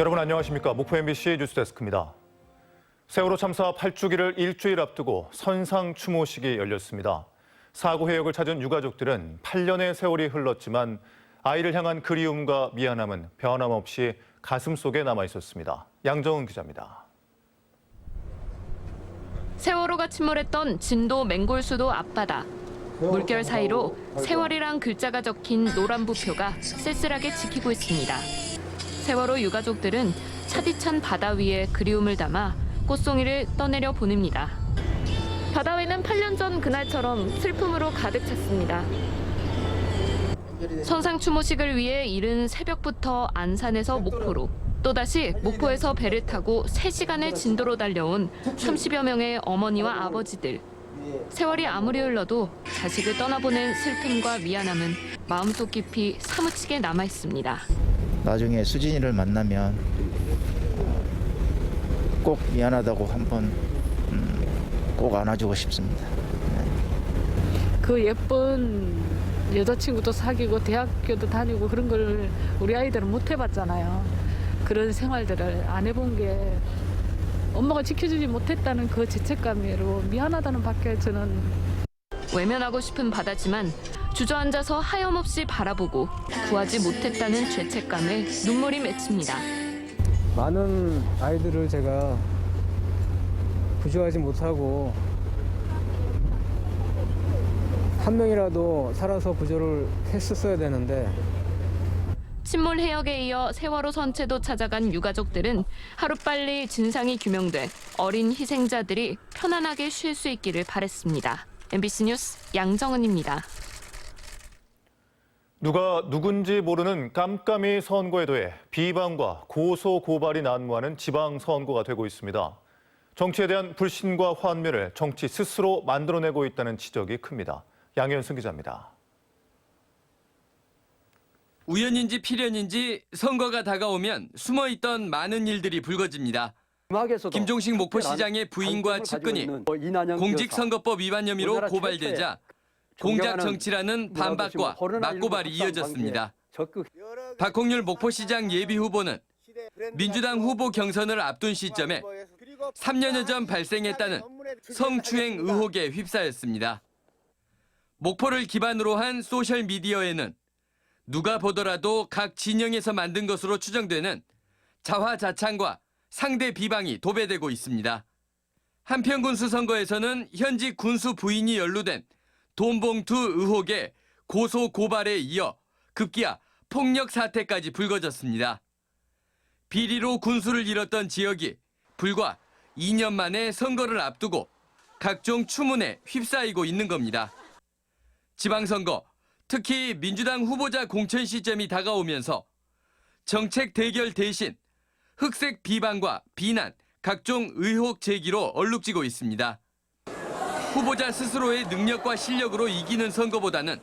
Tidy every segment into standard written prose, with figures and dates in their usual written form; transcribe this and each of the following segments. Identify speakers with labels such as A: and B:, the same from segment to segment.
A: 여러분 안녕하십니까. 목포 MBC 뉴스데스크입니다. 세월호 참사 8주기를 일주일 앞두고 선상 추모식이 열렸습니다. 사고 해역을 찾은 유가족들은 8년의 세월이 흘렀지만 아이를 향한 그리움과 미안함은 변함없이 가슴속에 남아 있었습니다. 양정은 기자입니다.
B: 세월호가 침몰했던 진도 맹골수도 앞바다. 물결 사이로 세월이란 글자가 적힌 노란 부표가 쓸쓸하게 지키고 있습니다. 세월호 유가족들은 차디찬 바다 위에 그리움을 담아 꽃송이를 떠내려 보냅니다. 바다 위는 8년 전 그날처럼 슬픔으로 가득 찼습니다. 선상 추모식을 위해 이른 새벽부터 안산에서 목포로, 또다시 목포에서 배를 타고 3시간의 진도로 달려온 30여 명의 어머니와 아버지들. 세월이 아무리 흘러도 자식을 떠나보낸 슬픔과 미안함은 마음속 깊이 사무치게 남아 있습니다.
C: 나중에 수진이를 만나면 꼭 미안하다고 한번 꼭 안아주고 싶습니다.
D: 그 예쁜 여자친구도 사귀고 대학교도 다니고 그런 걸 우리 아이들은 못 해봤잖아요. 그런 생활들을 안 해본 게 엄마가 지켜주지 못했다는 그 죄책감으로 미안하다는 밖에 저는.
B: 외면하고 싶은 바다지만 주저앉아서 하염없이 바라보고 구하지 못했다는 죄책감에 눈물이 맺힙니다.
E: 많은 아이들을 제가 구조하지 못하고 한 명이라도 살아서 구조를 했었어야 되는데.
B: 침몰 해역에 이어 세월호 선체도 찾아간 유가족들은 하루빨리 진상이 규명돼 어린 희생자들이 편안하게 쉴 수 있기를 바랬습니다. MBC 뉴스 양정은입니다.
A: 누가 누군지 모르는 깜깜이 선거에 더해 비방과 고소 고발이 난무하는 지방선거가 되고 있습니다. 정치에 대한 불신과 환멸을 정치 스스로 만들어내고 있다는 지적이 큽니다. 양현승 기자입니다.
F: 우연인지 필연인지 선거가 다가오면 숨어있던 많은 일들이 불거집니다. 김종식 목포시장의 부인과 측근이 공직선거법 위반 혐의로 고발되자 공작 정치라는 반박과 맞고발이 이어졌습니다. 박홍률 목포시장 예비후보는 민주당 후보 경선을 앞둔 시점에 3년여 전 발생했다는 성추행 의혹에 휩싸였습니다. 목포를 기반으로 한 소셜미디어에는 누가 보더라도 각 진영에서 만든 것으로 추정되는 자화자찬과 상대 비방이 도배되고 있습니다. 한편 군수 선거에서는 현직 군수 부인이 연루된 돈봉투 의혹의 고소 고발에 이어 급기야 폭력 사태까지 불거졌습니다. 비리로 군수를 잃었던 지역이 불과 2년 만에 선거를 앞두고 각종 추문에 휩싸이고 있는 겁니다. 지방선거, 특히 민주당 후보자 공천 시점이 다가오면서 정책 대결 대신 흑색 비방과 비난, 각종 의혹 제기로 얼룩지고 있습니다. 후보자 스스로의 능력과 실력으로 이기는 선거보다는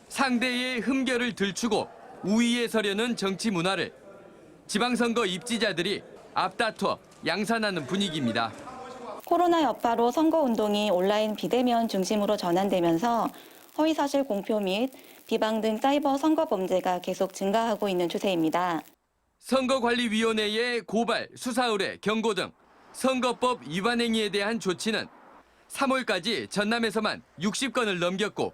F: 상대의 흠결을 들추고 우위에 서려는 정치 문화를 지방선거 입지자들이 앞다퉈 양산하는 분위기입니다.
G: 코로나 여파로 선거운동이 온라인 비대면 중심으로 전환되면서 허위사실 공표 및 비방 등 사이버 선거 범죄가 계속 증가하고 있는 추세입니다.
F: 선거관리위원회의 고발, 수사 의뢰, 경고 등 선거법 위반 행위에 대한 조치는 3월까지 전남에서만 60건을 넘겼고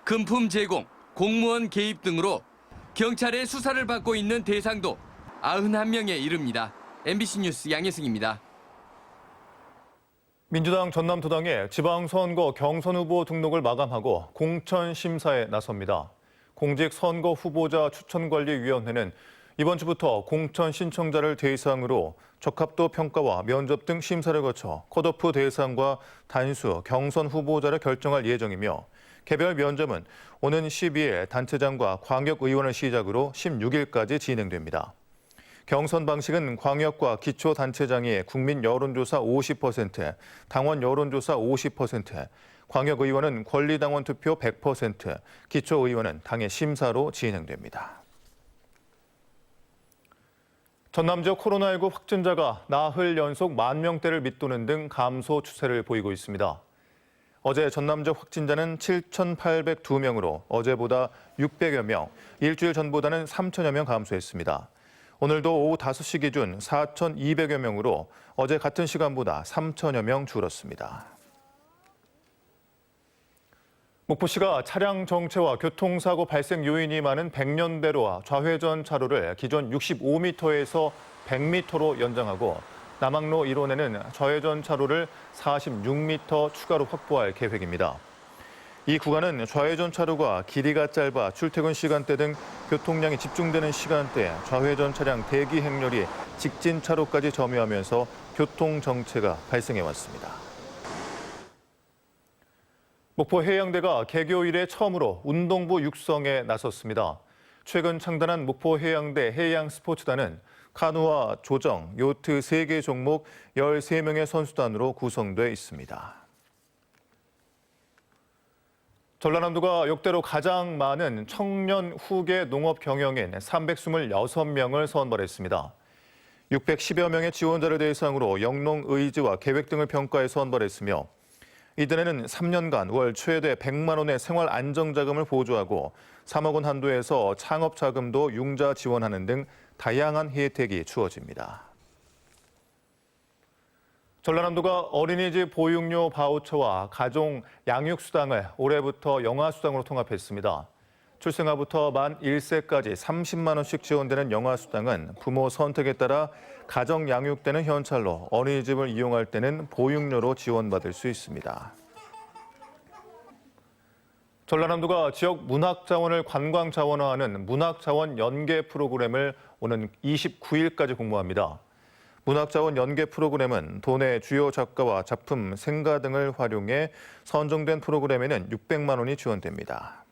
F: 금품 제공, 공무원 개입 등으로 경찰의 수사를 받고 있는 대상도 91명에 이릅니다. MBC 뉴스 양혜승입니다.
A: 민주당 전남도당의 지방선거 경선 후보 등록을 마감하고 공천 심사에 나섭니다. 공직선거 후보자 추천관리위원회는 이번 주부터 공천 신청자를 대상으로 적합도 평가와 면접 등 심사를 거쳐 컷오프 대상과 단수 경선 후보자를 결정할 예정이며 개별 면접은 오는 12일 단체장과 광역의원을 시작으로 16일까지 진행됩니다. 경선 방식은 광역과 기초단체장이 국민 여론조사 50%, 당원 여론조사 50%, 광역의원은 권리당원 투표 100%, 기초의원은 당의 심사로 진행됩니다. 전남 지역 코로나19 확진자가 나흘 연속 10,000명대를 밑도는 등 감소 추세를 보이고 있습니다. 어제 전남 지역 확진자는 7,802명으로 어제보다 600여 명, 일주일 전보다는 3,000여 명 감소했습니다. 오늘도 오후 5시 기준 4,200여 명으로 어제 같은 시간보다 3,000여 명 줄었습니다. 목포시가 차량 정체와 교통사고 발생 요인이 많은 백년대로와 좌회전 차로를 기존 65m에서 100m로 연장하고 남항로 1호에는 좌회전 차로를 46m 추가로 확보할 계획입니다. 이 구간은 좌회전 차로가 길이가 짧아 출퇴근 시간대 등 교통량이 집중되는 시간대에 좌회전 차량 대기 행렬이 직진 차로까지 점유하면서 교통 정체가 발생해 왔습니다. 목포 해양대가 개교 이래 처음으로 운동부 육성에 나섰습니다. 최근 창단한 목포 해양대 해양스포츠단은 카누와 조정, 요트 3개 종목 13명의 선수단으로 구성돼 있습니다. 전라남도가 역대로 가장 많은 청년 후계 농업 경영인 326명을 선발했습니다. 610여 명의 지원자를 대상으로 영농 의지와 계획 등을 평가해 선발했으며 이들에는 3년간 월 최대 100만 원의 생활 안정자금을 보조하고 3억 원 한도에서 창업 자금도 융자 지원하는 등 다양한 혜택이 주어집니다. 전라남도가 어린이집 보육료 바우처와 가정 양육수당을 올해부터 영아수당으로 통합했습니다. 출생아부터 만 1세까지 30만 원씩 지원되는 영아수당은 부모 선택에 따라 가정 양육 때는 현찰로, 어린이집을 이용할 때는 보육료로 지원받을 수 있습니다. 전라남도가 지역 문학자원을 관광자원화하는 문학자원 연계 프로그램을 오는 29일까지 공모합니다. 문학자원 연계 프로그램은 도내 주요 작가와 작품, 생가 등을 활용해 선정된 프로그램에는 600만 원이 지원됩니다.